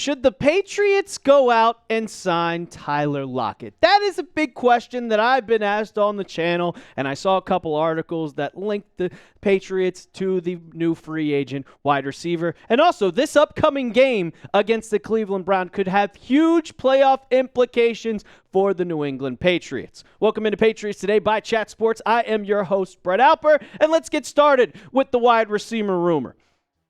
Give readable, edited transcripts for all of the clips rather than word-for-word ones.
Should the Patriots go out and sign Tyler Lockett? That is a big question that I've been asked on the channel, and I saw a couple articles that linked the Patriots to the new free agent wide receiver. And also, this upcoming game against the Cleveland Browns could have huge playoff implications for the New England Patriots. Welcome into Patriots Today by Chat Sports. I am your host, Brett Alper, and let's get started with the wide receiver rumor.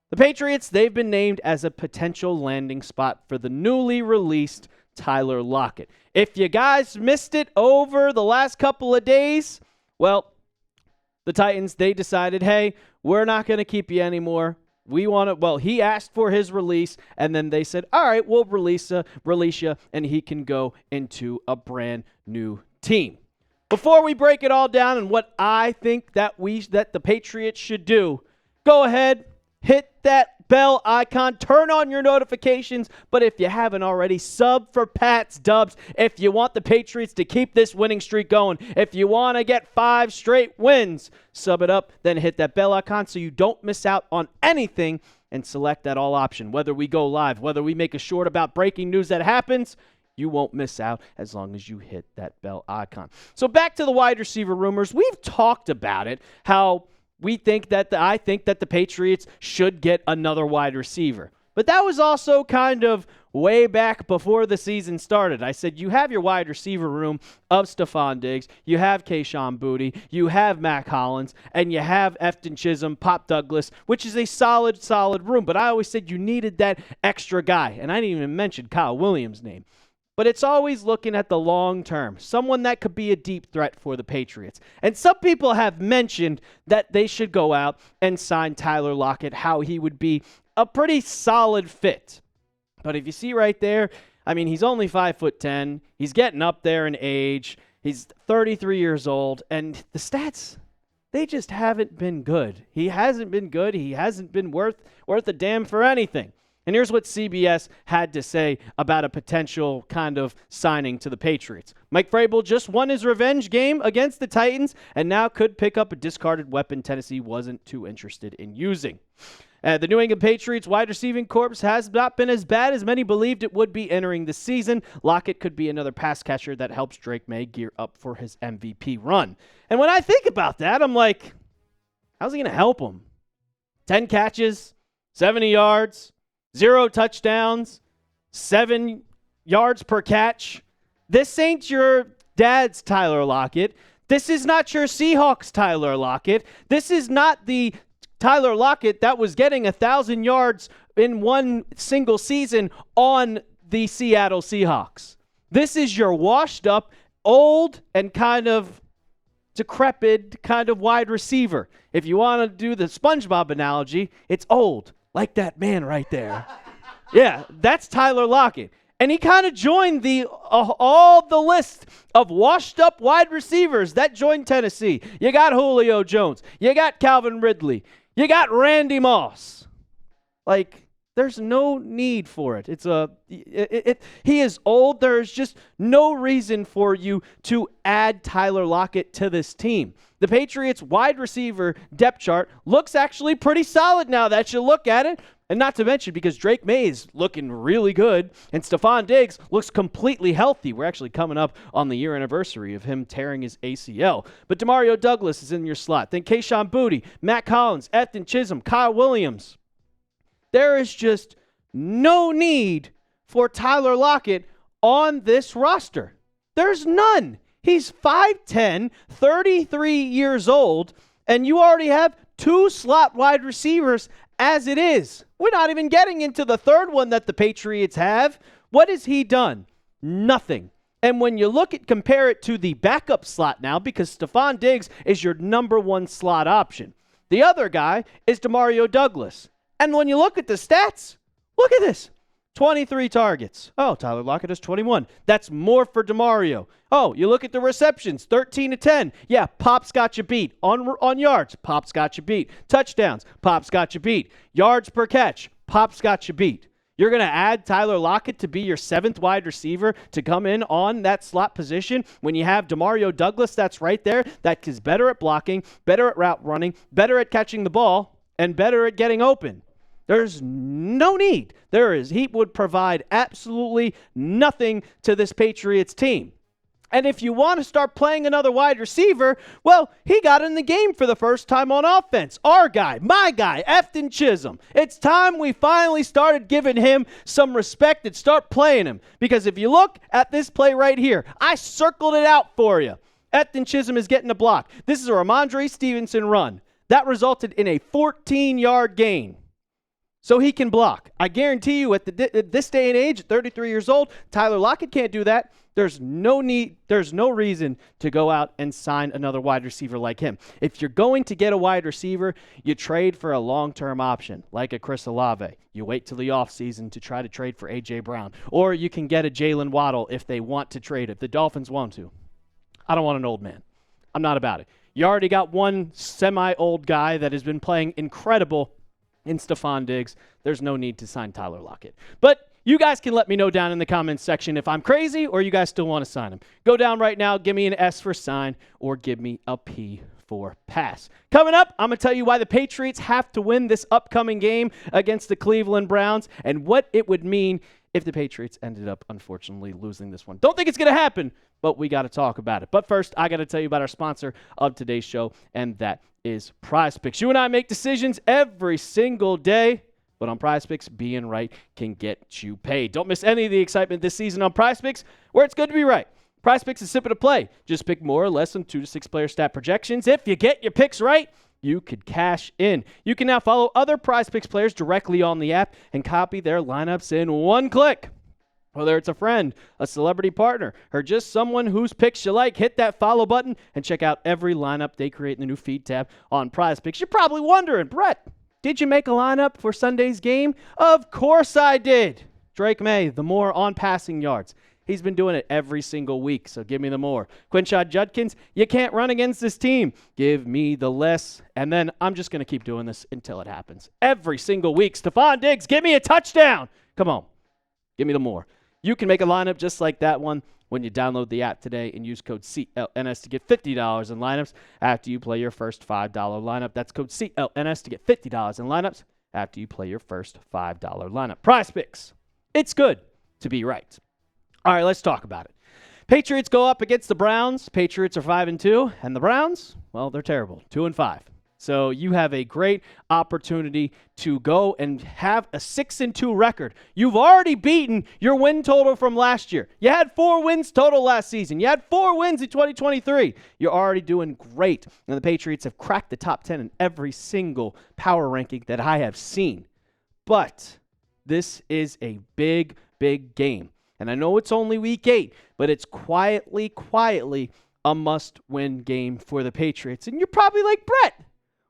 The Patriots, they've been named as a potential landing spot for the newly released Tyler Lockett. If you guys missed it over the last couple of days, well, the Titans, they decided, hey, we're not going to keep you anymore. He asked for his release, and then they said, all right, we'll release you, and he can go into a brand new team. Before we break it all down and what I think that the Patriots should do, go ahead, hit that bell icon, turn on your notifications, but if you haven't already, sub for Pat's Dubs. If you want the Patriots to keep this winning streak going, if you want to get 5 straight wins, sub it up, then hit that bell icon so you don't miss out on anything and select that all option. Whether we go live, whether we make a short about breaking news that happens, you won't miss out as long as you hit that bell icon. So back to the wide receiver rumors. We've talked about it, how I think that the Patriots should get another wide receiver. But that was also kind of way back before the season started. I said you have your wide receiver room of Stephon Diggs, you have Kayshon Boutte, you have Mac Hollins, and you have Efton Chisholm, Pop Douglas, which is a solid room. But I always said you needed that extra guy. And I didn't even mention Kyle Williams' name. But it's always looking at the long term, someone that could be a deep threat for the Patriots. And some people have mentioned that they should go out and sign Tyler Lockett, how he would be a pretty solid fit. But if you see right there, I mean, he's only 5'10". He's getting up there in age. He's 33 years old. And the stats, they just haven't been good. He hasn't been good. He hasn't been worth a damn for anything. And here's what CBS had to say about a potential kind of signing to the Patriots. Mike Vrabel just won his revenge game against the Titans and now could pick up a discarded weapon Tennessee wasn't too interested in using. The New England Patriots wide receiving corps has not been as bad as many believed it would be entering the season. Lockett could be another pass catcher that helps Drake Maye gear up for his MVP run. And when I think about that, I'm like, how's he going to help him? 10 catches, 70 yards. 0 touchdowns, 7 yards per catch. This ain't your dad's Tyler Lockett. This is not your Seahawks Tyler Lockett. This is not the Tyler Lockett that was getting 1,000 yards in one single season on the Seattle Seahawks. This is your washed up, old, and kind of decrepit kind of wide receiver. If you want to do the SpongeBob analogy, it's old. Like that man right there. Yeah, that's Tyler Lockett. And he kind of joined all the list of washed-up wide receivers that joined Tennessee. You got Julio Jones. You got Calvin Ridley. You got Randy Moss. Like, there's no need for it. He is old. There's just no reason for you to add Tyler Lockett to this team. The Patriots wide receiver depth chart looks actually pretty solid now that you look at it. And not to mention because Drake Maye is looking really good and Stephon Diggs looks completely healthy. We're actually coming up on the year anniversary of him tearing his ACL. But Demario Douglas is in your slot. Then Kayshon Boutte, Mac Hollins, Efton Chisholm, Kyle Williams. There is just no need for Tyler Lockett on this roster. There's none. He's 5'10", 33 years old, and you already have 2 slot wide receivers as it is. We're not even getting into the third one that the Patriots have. What has he done? Nothing. And when you compare it to the backup slot now, because Stephon Diggs is your number 1 slot option. The other guy is Demario Douglas. And when you look at the stats, look at this. 23 targets. Oh, Tyler Lockett has 21. That's more for Demario. Oh, you look at the receptions, 13 to 10. Yeah, Pop's got you beat. On yards, Pop's got you beat. Touchdowns, Pop's got you beat. Yards per catch, Pop's got you beat. You're going to add Tyler Lockett to be your 7th wide receiver to come in on that slot position when you have Demario Douglas that's right there that is better at blocking, better at route running, better at catching the ball, and better at getting open. There's no need. He would provide absolutely nothing to this Patriots team. And if you want to start playing another wide receiver, well, he got in the game for the first time on offense. Our guy, my guy, Efton Chisholm. It's time we finally started giving him some respect and start playing him. Because if you look at this play right here, I circled it out for you. Efton Chisholm is getting a block. This is a Ramondre Stevenson run. That resulted in a 14-yard gain. So he can block. I guarantee you at this day and age, at 33 years old, Tyler Lockett can't do that. There's no reason to go out and sign another wide receiver like him. If you're going to get a wide receiver, you trade for a long-term option, like a Chris Olave. You wait till the offseason to try to trade for A.J. Brown. Or you can get a Jalen Waddle if they want to trade, if the Dolphins want to. I don't want an old man. I'm not about it. You already got one semi-old guy that has been playing incredible in Stephon Diggs. There's no need to sign Tyler Lockett. But you guys can let me know down in the comments section if I'm crazy or you guys still want to sign him. Go down right now, give me an S for sign, or give me a P for pass. Coming up, I'm going to tell you why the Patriots have to win this upcoming game against the Cleveland Browns and what it would mean if the Patriots ended up, unfortunately, losing this one. Don't think it's going to happen, but we got to talk about it. But first, I got to tell you about our sponsor of today's show, and that is PrizePicks. You and I make decisions every single day, but on PrizePicks, being right can get you paid. Don't miss any of the excitement this season on PrizePicks, where it's good to be right. PrizePicks is simple to play. Just pick more or less than 2 to 6 player stat projections. If you get your picks right, you could cash in. You can now follow other PrizePicks players directly on the app and copy their lineups in one click. Whether it's a friend, a celebrity partner, or just someone whose picks you like, hit that follow button and check out every lineup they create in the new feed tab on PrizePicks. You're probably wondering, Brett, did you make a lineup for Sunday's game? Of course I did. Drake Maye, the more on passing yards. He's been doing it every single week, so give me the more. Quinshad Judkins, you can't run against this team. Give me the less. And then I'm just going to keep doing this until it happens. Every single week. Stephon Diggs, give me a touchdown. Come on. Give me the more. You can make a lineup just like that one when you download the app today and use code CLNS to get $50 in lineups after you play your first $5 lineup. That's code CLNS to get $50 in lineups after you play your first $5 lineup. PrizePicks. It's good to be right. All right, let's talk about it. Patriots go up against the Browns. Patriots are 5-2, and the Browns, well, they're terrible, 2-5. So you have a great opportunity to go and have a 6-2 record. You've already beaten your win total from last year. You had 4 wins total last season. You had 4 wins in 2023. You're already doing great. And the Patriots have cracked the top 10 in every single power ranking that I have seen. But this is a big, big game. And I know it's only week 8, but it's quietly a must-win game for the Patriots. And you're probably like, Brett,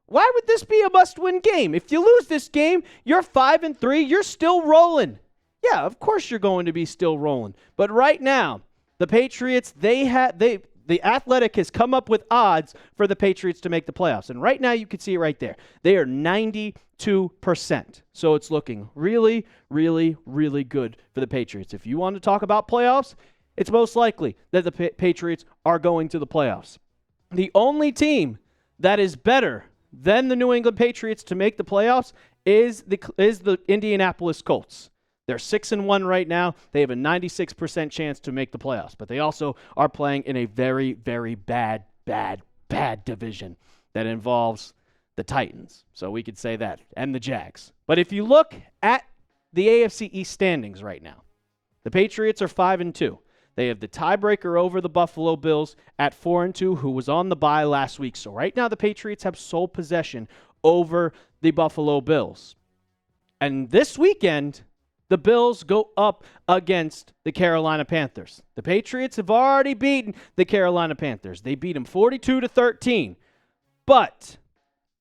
why would this be a must-win game? If you lose this game, you're 5-3, you're still rolling. Yeah, of course you're going to be still rolling. But right now, the Patriots, the Athletic has come up with odds for the Patriots to make the playoffs. And right now, you can see it right there. They are 92%. So it's looking really, really, really good for the Patriots. If you want to talk about playoffs, it's most likely that the Patriots are going to the playoffs. The only team that is better than the New England Patriots to make the playoffs is the Indianapolis Colts. They're 6-1 right now. They have a 96% chance to make the playoffs, but they also are playing in a very, very bad division that involves the Titans. So we could say that, and the Jags. But if you look at the AFC East standings right now, the Patriots are 5-2. They have the tiebreaker over the Buffalo Bills at 4-2, who was on the bye last week. So right now the Patriots have sole possession over the Buffalo Bills. And this weekend, the Bills go up against the Carolina Panthers. The Patriots have already beaten the Carolina Panthers. They beat them 42-13. But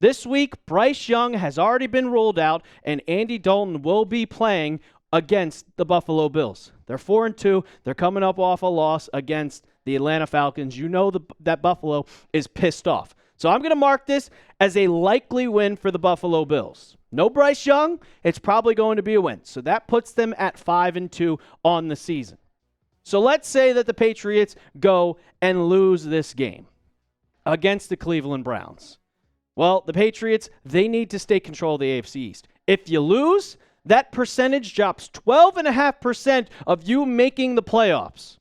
this week, Bryce Young has already been ruled out, and Andy Dalton will be playing against the Buffalo Bills. They're 4-2. They're coming up off a loss against the Atlanta Falcons. You know that Buffalo is pissed off. So I'm going to mark this as a likely win for the Buffalo Bills. No Bryce Young, it's probably going to be a win. So that puts them at 5-2 on the season. So let's say that the Patriots go and lose this game against the Cleveland Browns. Well, the Patriots, they need to stay control of the AFC East. If you lose, that percentage drops 12.5% of you making the playoffs.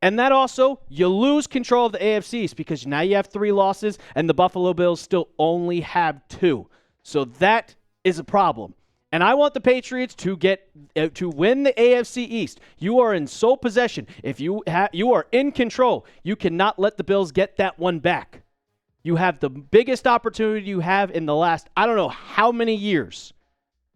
And that also, you lose control of the AFC East because now you have 3 losses and the Buffalo Bills still only have 2. So that is a problem. And I want the Patriots to win the AFC East. You are in sole possession. If you are in control, you cannot let the Bills get that one back. You have the biggest opportunity you have in the last, I don't know how many years.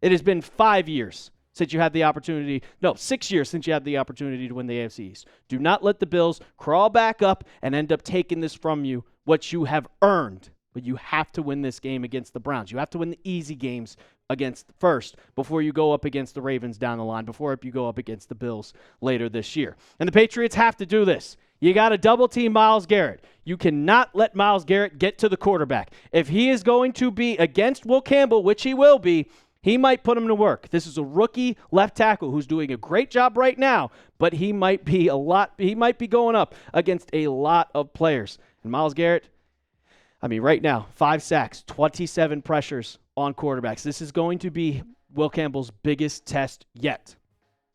It has been 5 years since you had the opportunity. No, 6 years since you had the opportunity to win the AFC East. Do not let the Bills crawl back up and end up taking this from you, what you have earned. But you have to win this game against the Browns. You have to win the easy games against first before you go up against the Ravens down the line, before you go up against the Bills later this year. And the Patriots have to do this. You got to double team Myles Garrett. You cannot let Myles Garrett get to the quarterback. If he is going to be against Will Campbell, which he will be, he might put him to work. This is a rookie left tackle who's doing a great job right now, but he might be going up against a lot of players. And Myles Garrett, right now, 5 sacks, 27 pressures on quarterbacks. This is going to be Will Campbell's biggest test yet.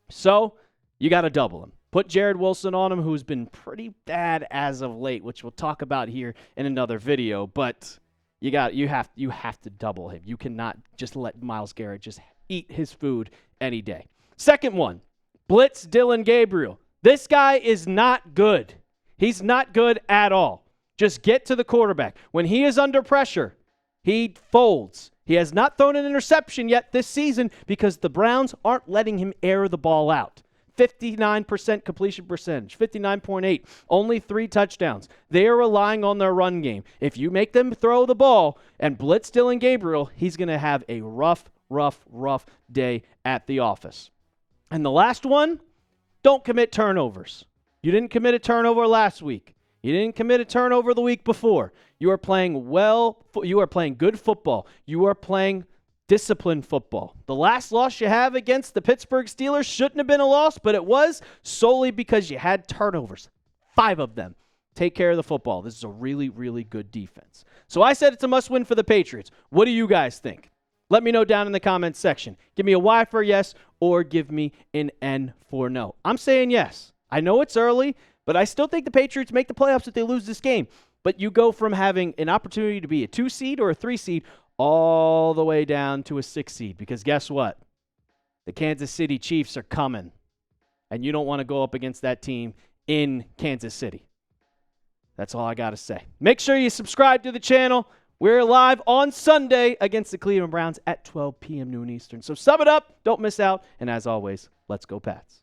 So, you got to double him. Put Jared Wilson on him, who's been pretty bad as of late, which we'll talk about here in another video, but you have to double him. You cannot just let Myles Garrett just eat his food any day. Second one, blitz Dillon Gabriel. This guy is not good. He's not good at all. Just get to the quarterback. When he is under pressure, he folds. He has not thrown an interception yet this season because the Browns aren't letting him air the ball out. 59% completion percentage, 59.8, only 3 touchdowns. They are relying on their run game. If you make them throw the ball and blitz Dillon Gabriel, he's going to have a rough day at the office. And the last one, don't commit turnovers. You didn't commit a turnover last week. You didn't commit a turnover the week before. You are playing you are playing good football. You are playing disciplined football. The last loss you have against the Pittsburgh Steelers shouldn't have been a loss, but it was solely because you had turnovers. 5 of them. Take care of the football. This is a really, really good defense. So I said it's a must-win for the Patriots. What do you guys think? Let me know down in the comments section. Give me a Y for yes or give me an N for no. I'm saying yes. I know it's early, but I still think the Patriots make the playoffs if they lose this game. But you go from having an opportunity to be a 2 seed or a 3 seed all the way down to a 6 seed. Because guess what? The Kansas City Chiefs are coming. And you don't want to go up against that team in Kansas City. That's all I got to say. Make sure you subscribe to the channel. We're live on Sunday against the Cleveland Browns at 12 p.m. noon Eastern. So sum it up. Don't miss out. And as always, let's go Pats.